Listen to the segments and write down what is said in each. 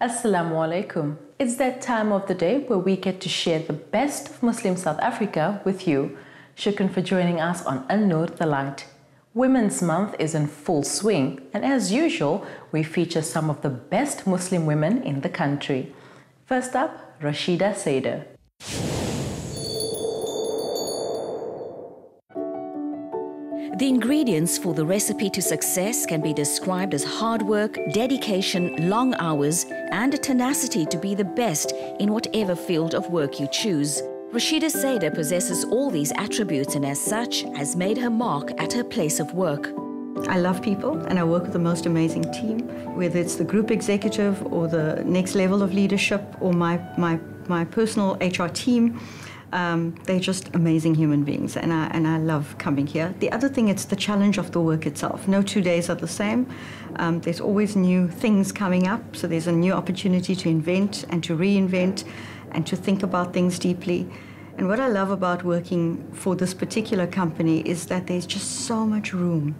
Assalamu alaikum. It's that time of the day where we get to share the best of Muslim South Africa with you. Shukran for joining us on An Nur the Light. Women's Month is in full swing, and as usual, we feature some of the best Muslim women in the country. First up, Rashida Sada. The ingredients for the recipe to success can be described as hard work, dedication, long hours, and a tenacity to be the best in whatever field of work you choose. Rashida Sada possesses all these attributes and as such has made her mark at her place of work. I love people and I work with the most amazing team, whether it's the group executive or the next level of leadership or my personal HR team. They're just amazing human beings, and I love coming here. The other thing, it's the challenge of the work itself. No 2 days are the same. There's always new things coming up, so there's a new opportunity to invent and to reinvent and to think about things deeply. And what I love about working for this particular company is that there's just so much room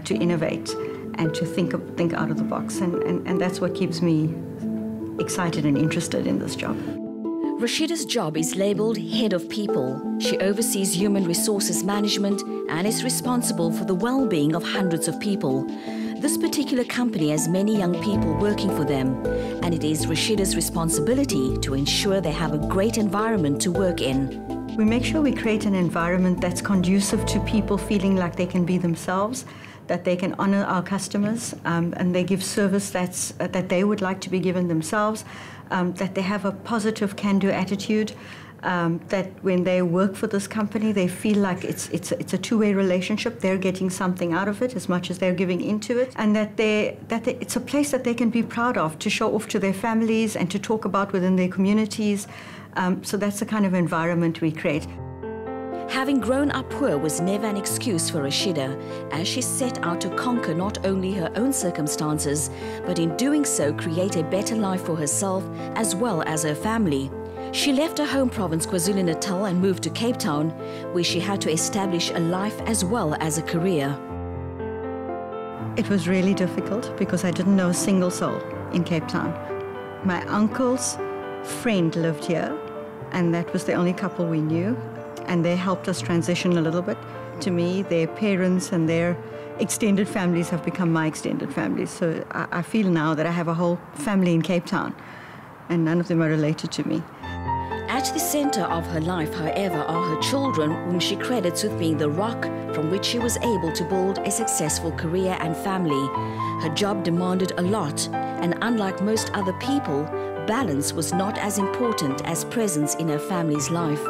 to innovate and to think out of the box, and that's what keeps me excited and interested in this job. Rashida's job is labelled Head of People. She oversees human resources management and is responsible for the well-being of hundreds of people. This particular company has many young people working for them, and it is Rashida's responsibility to ensure they have a great environment to work in. We make sure we create an environment that's conducive to people feeling like they can be themselves, that they can honor our customers, and they give service that they would like to be given themselves, that they have a positive can-do attitude, that when they work for this company, they feel like it's a two-way relationship. They're getting something out of it as much as they're giving into it, and that it's a place that they can be proud of, to show off to their families and to talk about within their communities. So that's the kind of environment we create. Having grown up poor was never an excuse for Rashida, as she set out to conquer not only her own circumstances, but in doing so create a better life for herself as well as her family. She left her home province KwaZulu-Natal and moved to Cape Town, where she had to establish a life as well as a career. It was really difficult because I didn't know a single soul in Cape Town. My uncle's friend lived here, and that was the only couple we knew. And they helped us transition a little bit. To me, their parents and their extended families have become my extended families. So I feel now that I have a whole family in Cape Town, and none of them are related to me. At the center of her life, however, are her children, whom she credits with being the rock from which she was able to build a successful career and family. Her job demanded a lot, and unlike most other people, balance was not as important as presence in her family's life.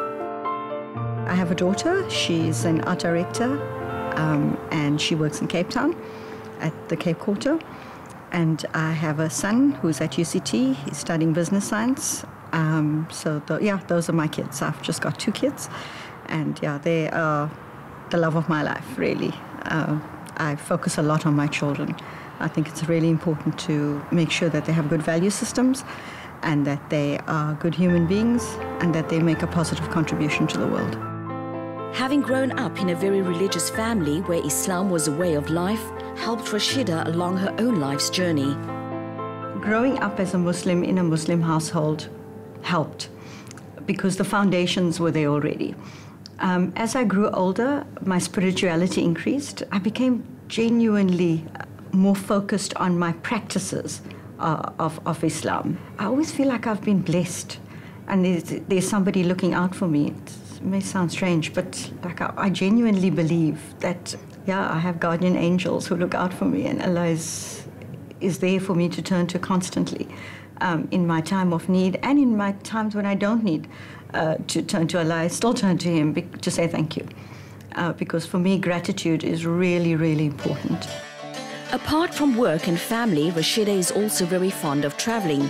I have a daughter. She's an art director, and she works in Cape Town at the Cape Quarter. And I have a son who's at UCT. He's studying business science. Those are my kids. I've just got 2 kids, and they are the love of my life, really. I focus a lot on my children. I think it's really important to make sure that they have good value systems, and that they are good human beings, and that they make a positive contribution to the world. Having grown up in a very religious family where Islam was a way of life, helped Rashida along her own life's journey. Growing up as a Muslim in a Muslim household helped, because the foundations were there already. As I grew older, my spirituality increased. I became genuinely more focused on my practices of Islam. I always feel like I've been blessed, and there's somebody looking out for me. It may sound strange, but like I genuinely believe that, I have guardian angels who look out for me, and Allah is there for me to turn to constantly in my time of need, and in my times when I don't need to turn to Allah. I still turn to Him to say thank you, because for me, gratitude is really, really important. Apart from work and family, Rashida is also very fond of travelling.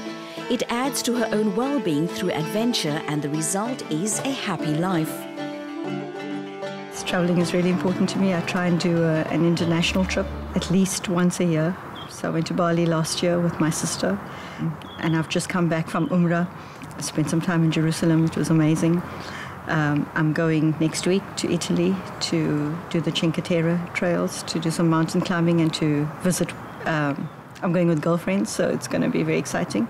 It adds to her own well-being through adventure, and the result is a happy life. Traveling is really important to me. I try and do an international trip at least once a year. So I went to Bali last year with my sister, and I've just come back from Umrah. I spent some time in Jerusalem, which was amazing. I'm going next week to Italy to do the Cinque Terre trails, to do some mountain climbing and to visit. I'm going with girlfriends, so it's going to be very exciting.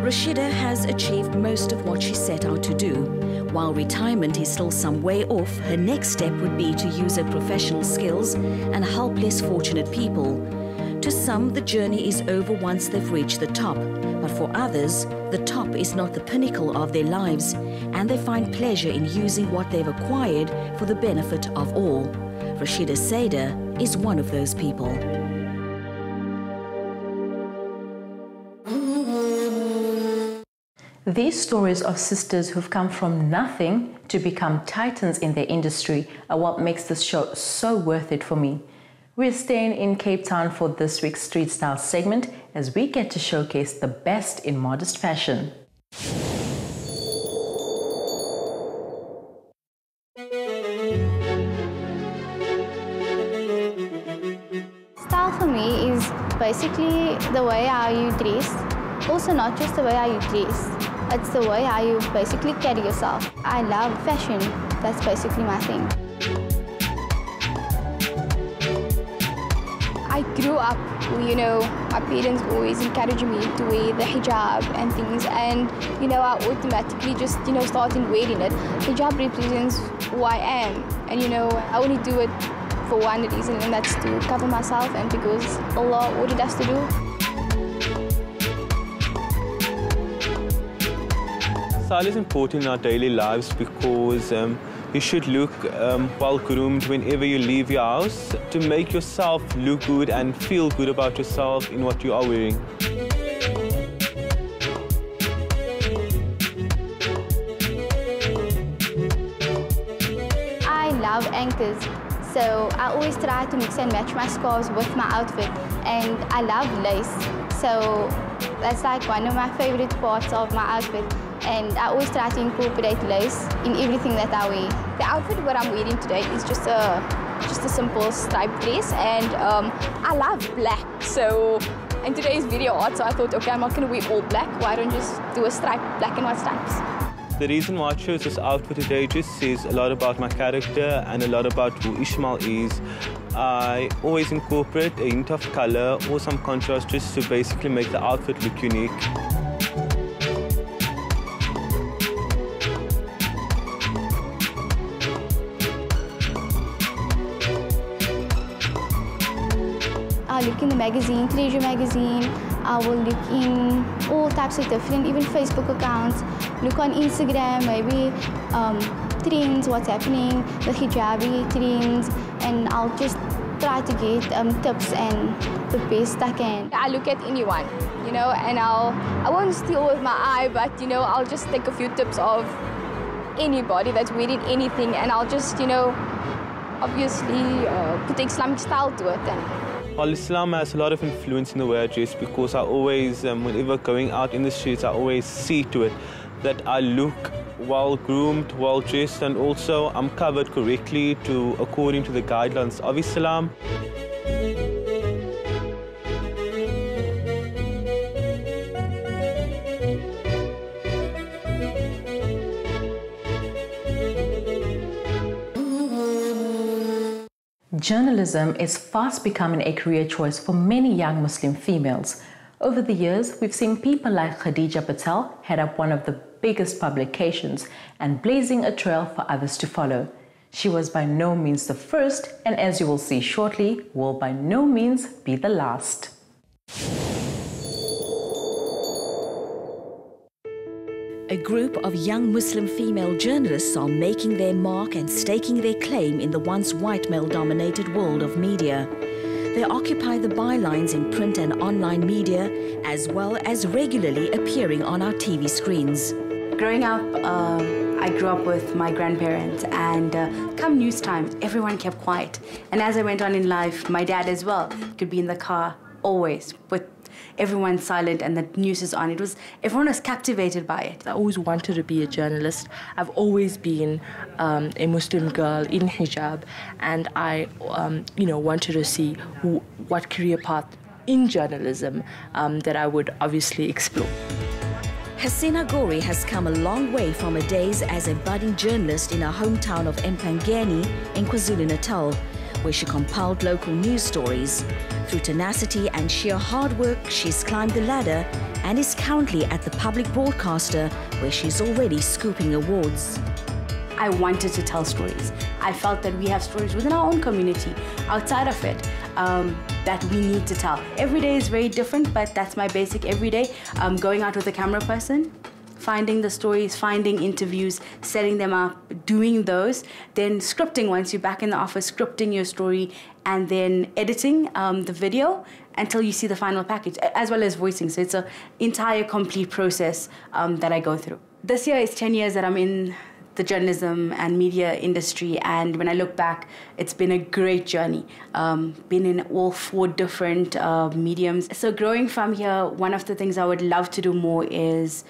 Rashida has achieved most of what she set out to do. While retirement is still some way off, her next step would be to use her professional skills and help less fortunate people. To some, the journey is over once they've reached the top, but for others, the top is not the pinnacle of their lives, and they find pleasure in using what they've acquired for the benefit of all. Rashida Sada is one of those people. These stories of sisters who've come from nothing to become titans in their industry are what makes this show so worth it for me. We're staying in Cape Town for this week's Street Style segment as we get to showcase the best in modest fashion. Style for me is basically the way how you dress. Also not just the way how you dress, it's the way how you basically carry yourself. I love fashion, that's basically my thing. I grew up, you know, my parents always encouraged me to wear the hijab and things, and, you know, I automatically just, you know, started wearing it. Hijab represents who I am, and, you know, I only do it for one reason, and that's to cover myself and because Allah ordered us to do. Style is important in our daily lives because you should look well-groomed whenever you leave your house to make yourself look good and feel good about yourself in what you are wearing. I love anchors, so I always try to mix and match my scarves with my outfit, and I love lace, so that's like one of my favorite parts of my outfit. And I always try to incorporate lace in everything that I wear. The outfit what I'm wearing today is just a simple striped dress, and I love black. So, and today is video art, so I thought, okay, I'm not going to wear all black. Why don't I just do a striped black and white stripes? The reason why I chose this outfit today just says a lot about my character and a lot about who Ishmael is. I always incorporate a hint of color or some contrast just to basically make the outfit look unique. I look in the magazine, Treasure magazine. I will look in all types of different, even Facebook accounts. Look on Instagram, maybe trends, what's happening, the hijabi trends, and I'll just try to get tips and the best I can. I look at anyone, you know, and I won't steal with my eye, but, you know, I'll just take a few tips of anybody that's wearing anything, and I'll just, you know, obviously put the Islamic style to it. Well, Islam has a lot of influence in the way I dress because I always, whenever going out in the streets, I always see to it that I look well-groomed, well-dressed, and also I'm covered correctly according to the guidelines of Islam. Journalism is fast becoming a career choice for many young Muslim females. Over the years, we've seen people like Khadija Patel head up one of the biggest publications and blazing a trail for others to follow. She was by no means the first, and as you will see shortly, will by no means be the last. A group of young Muslim female journalists are making their mark and staking their claim in the once white male-dominated world of media. They occupy the bylines in print and online media, as well as regularly appearing on our TV screens. Growing up, I grew up with my grandparents, and come news time, everyone kept quiet. And as I went on in life, my dad as well could be in the car always with everyone silent and the news is on. Everyone was captivated by it. I always wanted to be a journalist. I've always been a Muslim girl in hijab, and I, wanted to see what career path in journalism that I would obviously explore. Hasina Gori has come a long way from her days as a budding journalist in her hometown of Empangeni in KwaZulu-Natal, where she compiled local news stories. Through tenacity and sheer hard work, she's climbed the ladder and is currently at the public broadcaster, where she's already scooping awards. I wanted to tell stories. I felt that we have stories within our own community, outside of it, that we need to tell. Every day is very different, but that's my basic everyday. Going out with a camera person, finding the stories, finding interviews, setting them up, doing those, then scripting once you're back in the office, scripting your story, and then editing the video until you see the final package, as well as voicing. So it's an entire complete process that I go through. This year is 10 years that I'm in the journalism and media industry, and when I look back, it's been a great journey. Been in all 4 different mediums. So growing from here, one of the things I would love to do more is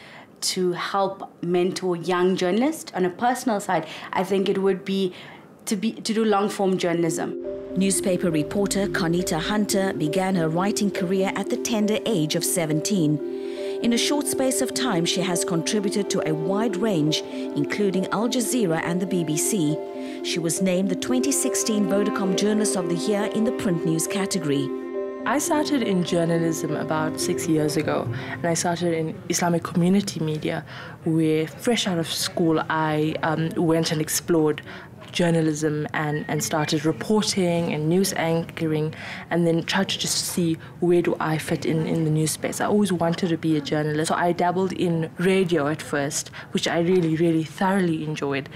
to help mentor young journalists. On a personal side, I think it would be to do long-form journalism. Newspaper reporter Conita Hunter began her writing career at the tender age of 17. In a short space of time, she has contributed to a wide range, including Al Jazeera and the BBC. She was named the 2016 Vodacom Journalist of the Year in the print news category. I started in journalism about 6 years ago, and I started in Islamic community media, where fresh out of school I went and explored journalism and started reporting and news anchoring, and then tried to just see where do I fit in the news space. I always wanted to be a journalist, so I dabbled in radio at first, which I really, really thoroughly enjoyed.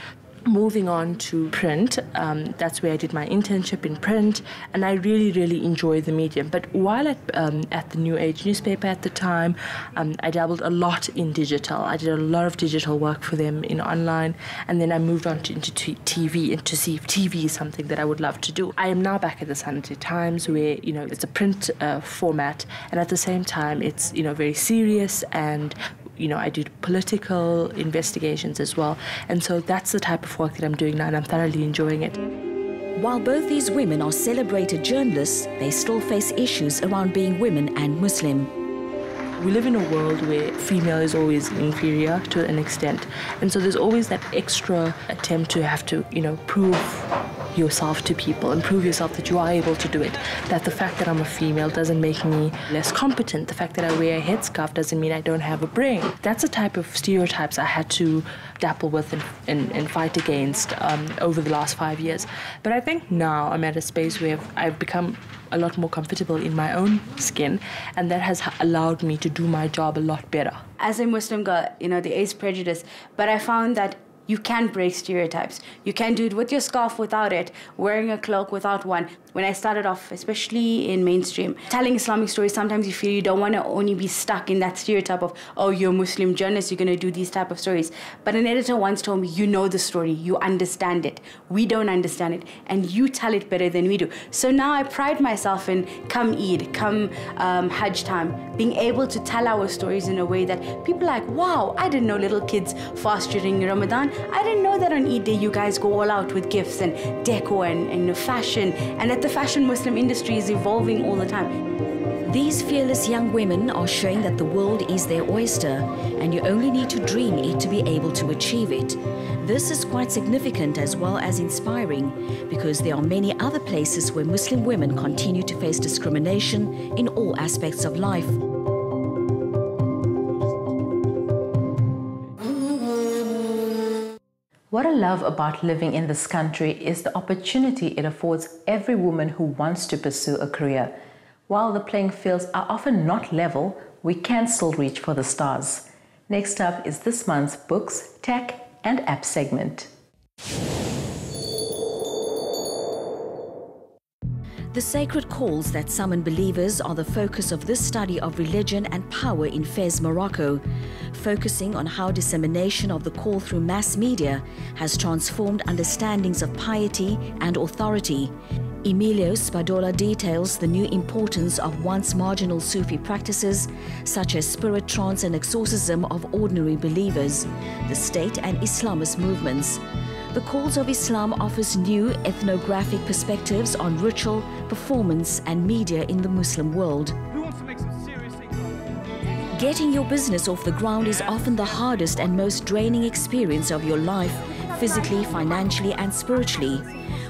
Moving on to print, that's where I did my internship in print, and I really, really enjoyed the medium. But while at the New Age newspaper at the time, I dabbled a lot in digital. I did a lot of digital work for them in online, and then I moved on into TV, and to see if TV is something that I would love to do. I am now back at the Sunday Times, where it's a print format, and at the same time it's very serious, and I do political investigations as well. And so that's the type of work that I'm doing now, and I'm thoroughly enjoying it. While both these women are celebrated journalists, they still face issues around being women and Muslim. We live in a world where female is always inferior to an extent. And so there's always that extra attempt to have to, prove yourself to people and prove yourself that you are able to do it. That the fact that I'm a female doesn't make me less competent. The fact that I wear a headscarf doesn't mean I don't have a brain. That's the type of stereotypes I had to dapple with and fight against over the last 5 years. But I think now I'm at a space where I've become a lot more comfortable in my own skin, and that has allowed me to do my job a lot better. As a Muslim girl, there is prejudice, but I found that you can break stereotypes. You can do it with your scarf, without it, wearing a cloak, without one. When I started off, especially in mainstream, telling Islamic stories, sometimes you feel you don't want to only be stuck in that stereotype of, oh, you're a Muslim journalist, you're going to do these type of stories. But an editor once told me, you know the story, you understand it. We don't understand it, and you tell it better than we do. So now I pride myself in, come Eid, come Hajj time, being able to tell our stories in a way that people are like, wow, I didn't know little kids fast during Ramadan. I didn't know that on Eid Day you guys go all out with gifts and deco and fashion, and that the fashion Muslim industry is evolving all the time. These fearless young women are showing that the world is their oyster, and you only need to dream it to be able to achieve it. This is quite significant as well as inspiring, because there are many other places where Muslim women continue to face discrimination in all aspects of life. What I love about living in this country is the opportunity it affords every woman who wants to pursue a career. While the playing fields are often not level, we can still reach for the stars. Next up is this month's Books, Tech and App segment. The sacred calls that summon believers are the focus of this study of religion and power in Fez, Morocco, focusing on how dissemination of the call through mass media has transformed understandings of piety and authority. Emilio Spadola details the new importance of once marginal Sufi practices such as spirit trance and exorcism of ordinary believers, the state and Islamist movements. The Calls of Islam offers new ethnographic perspectives on ritual, performance and media in the Muslim world. Getting your business off the ground is often the hardest and most draining experience of your life, physically, financially and spiritually.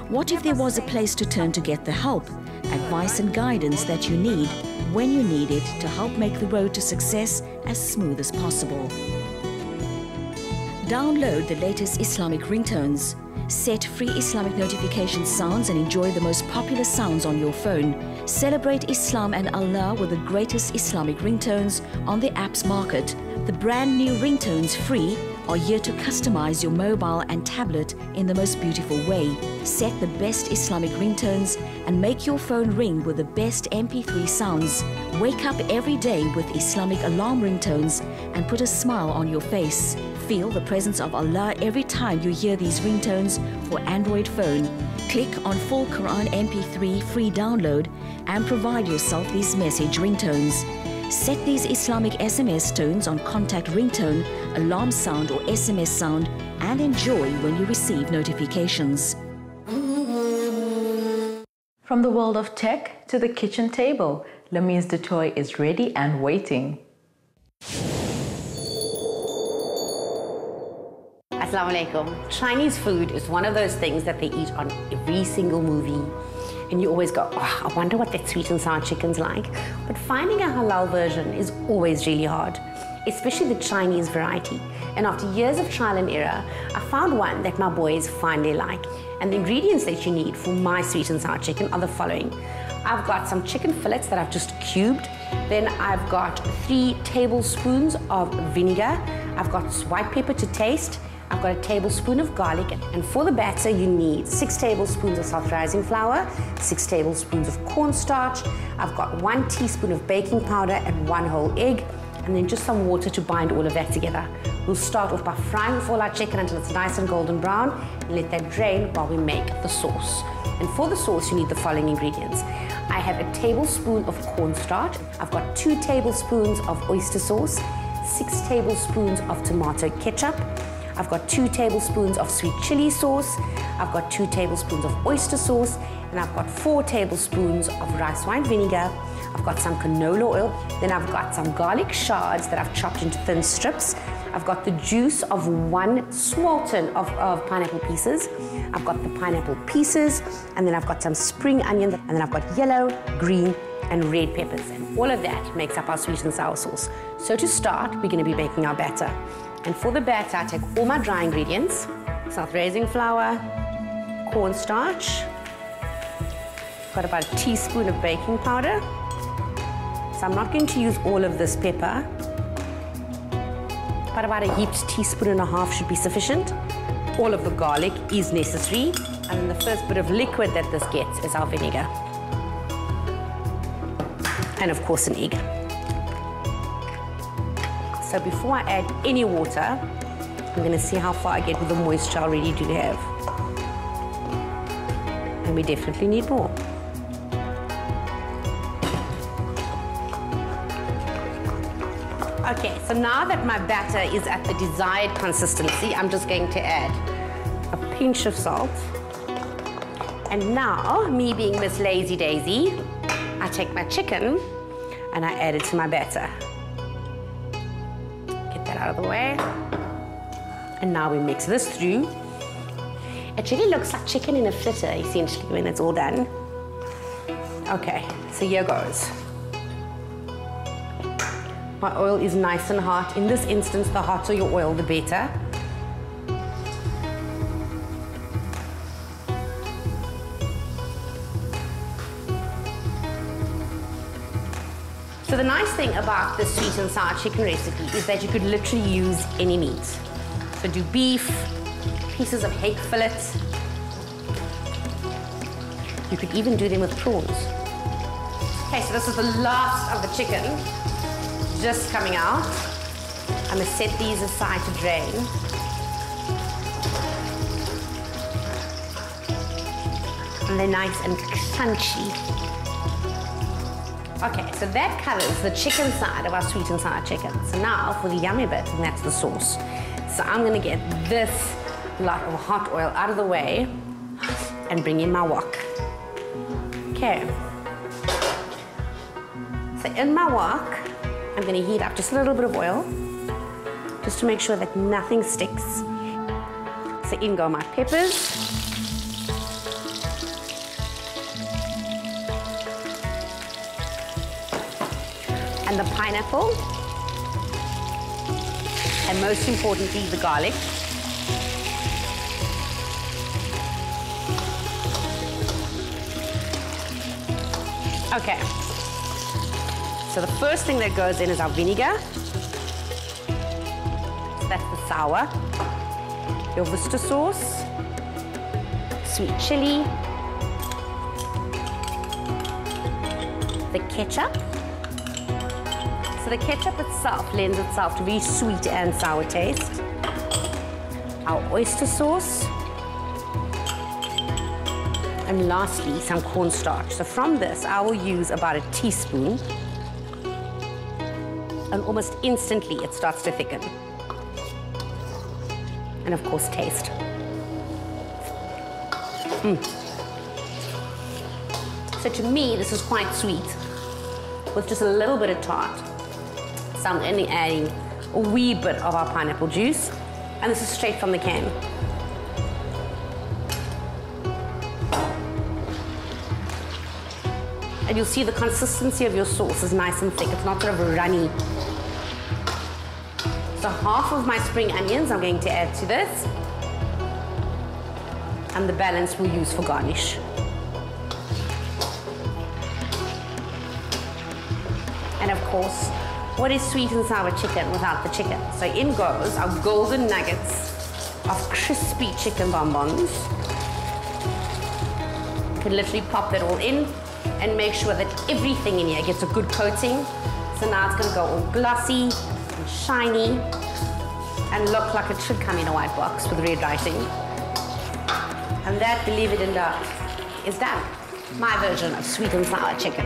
What if there was a place to turn to get the help, advice and guidance that you need, when you need it, to help make the road to success as smooth as possible? Download the latest Islamic ringtones. Set free Islamic notification sounds and enjoy the most popular sounds on your phone. Celebrate Islam and Allah with the greatest Islamic ringtones on the apps market. The brand new ringtones free are here to customize your mobile and tablet in the most beautiful way. Set the best Islamic ringtones and make your phone ring with the best MP3 sounds. Wake up every day with Islamic alarm ringtones and put a smile on your face. Feel the presence of Allah every time you hear these ringtones for Android phone. Click on Full Quran MP3 free download and provide yourself these message ringtones. Set these Islamic SMS tones on contact ringtone, alarm sound or SMS sound and enjoy when you receive notifications. From the world of tech to the kitchen table, Lamise de Toy is ready and waiting. Assalamu alaikum. Chinese food is one of those things that they eat on every single movie. And you always go, oh, I wonder what that sweet and sour chicken's like. But finding a halal version is always really hard, especially the Chinese variety. And after years of trial and error, I found one that my boys finally like. And the ingredients that you need for my sweet and sour chicken are the following. I've got some chicken fillets that I've just cubed. Then I've got 3 tablespoons of vinegar. I've got white pepper to taste. I've got a tablespoon of garlic, and for the batter you need 6 tablespoons of soft rising flour, 6 tablespoons of cornstarch. I've got 1 teaspoon of baking powder and 1 whole egg, and then just some water to bind all of that together. We'll start off by frying off all our chicken until it's nice and golden brown, and let that drain while we make the sauce. And for the sauce you need the following ingredients. I have a tablespoon of cornstarch. I've got 2 tablespoons of oyster sauce, 6 tablespoons of tomato ketchup. I've got 2 tablespoons of sweet chili sauce, I've got 2 tablespoons of oyster sauce, and I've got 4 tablespoons of rice wine vinegar. I've got some canola oil, then I've got some garlic shards that I've chopped into thin strips. I've got the juice of 1 small tin of pineapple pieces. I've got the pineapple pieces, and then I've got some spring onions, and then I've got yellow, green, and red peppers. And all of that makes up our sweet and sour sauce. So to start, we're going to be making our batter. And for the batter, I take all my dry ingredients, soft rising flour, cornstarch, got about a teaspoon of baking powder. So I'm not going to use all of this pepper, but about a heaped teaspoon and a half should be sufficient. All of the garlic is necessary, and then the first bit of liquid that this gets is our vinegar. And of course an egg. So before I add any water, I'm going to see how far I get with the moisture I already do have. And we definitely need more. Okay, so now that my batter is at the desired consistency, I'm just going to add a pinch of salt. And now, me being Miss Lazy Daisy, I take my chicken and I add it to my batter. Out of the way, and now we mix this through. It really looks like chicken in a fritter essentially when it's all done. Okay, so here goes. My oil is nice and hot. In this instance, the hotter your oil, the better. So the nice thing about this sweet and sour chicken recipe is that you could literally use any meat. So do beef, pieces of hake fillet, You could even do them with prawns. Okay, so this is the last of the chicken just coming out. I'm gonna set these aside to drain. And they're nice and crunchy. Okay, so that covers the chicken side of our sweet and sour chicken. So now for the yummy bit, and that's the sauce. So I'm gonna get this lot of hot oil out of the way and bring in my wok. Okay. So in my wok, I'm gonna heat up just a little bit of oil, just to make sure that nothing sticks. So in go my peppers. And the pineapple. And most importantly, the garlic. Okay. So the first thing that goes in is our vinegar. So that's the sour. Your Worcester sauce. Sweet chili. The ketchup. So the ketchup itself lends itself to very sweet and sour taste. Our oyster sauce. And lastly, some cornstarch. So from this, I will use about a teaspoon. And almost instantly, it starts to thicken. And of course, taste. So to me, this is quite sweet, with just a little bit of tart. So I'm only adding a wee bit of our pineapple juice. And this is straight from the can. And you'll see the consistency of your sauce is nice and thick. It's not sort of runny. So half of my spring onions I'm going to add to this. And the balance we'll use for garnish. And of course, what is sweet and sour chicken without the chicken? So in goes our golden nuggets of crispy chicken bonbons. You can literally pop that all in and make sure that everything in here gets a good coating. So now it's going to go all glossy and shiny and look like it should come in a white box with red writing. And that, believe it or not, is done. My version of sweet and sour chicken.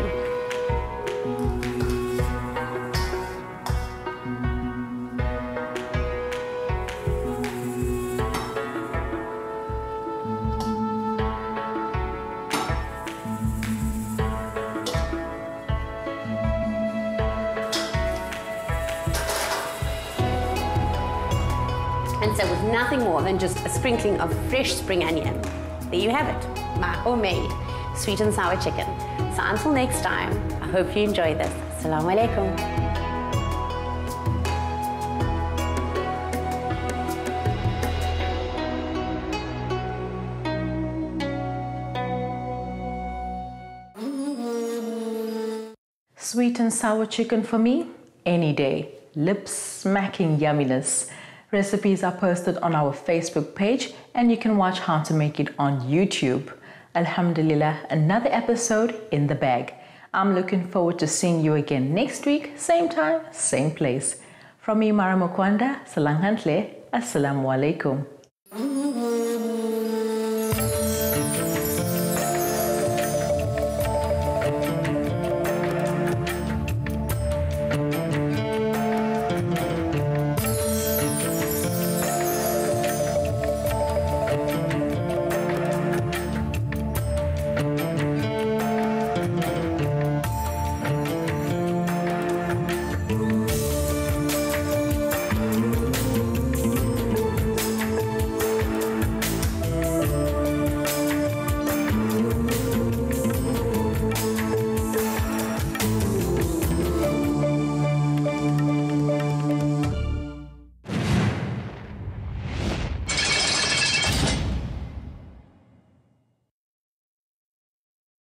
And so with nothing more than just a sprinkling of fresh spring onion, there you have it, my homemade sweet and sour chicken. So until next time, I hope you enjoy this. Assalamu alaikum. Sweet and sour chicken for me, any day. Lip-smacking yumminess. Recipes are posted on our Facebook page and you can watch how to make it on YouTube. Alhamdulillah, another episode in the bag. I'm looking forward to seeing you again next week, same time, same place. From me, Mara Mokwanda, Salang Hantle, Assalamu alaikum.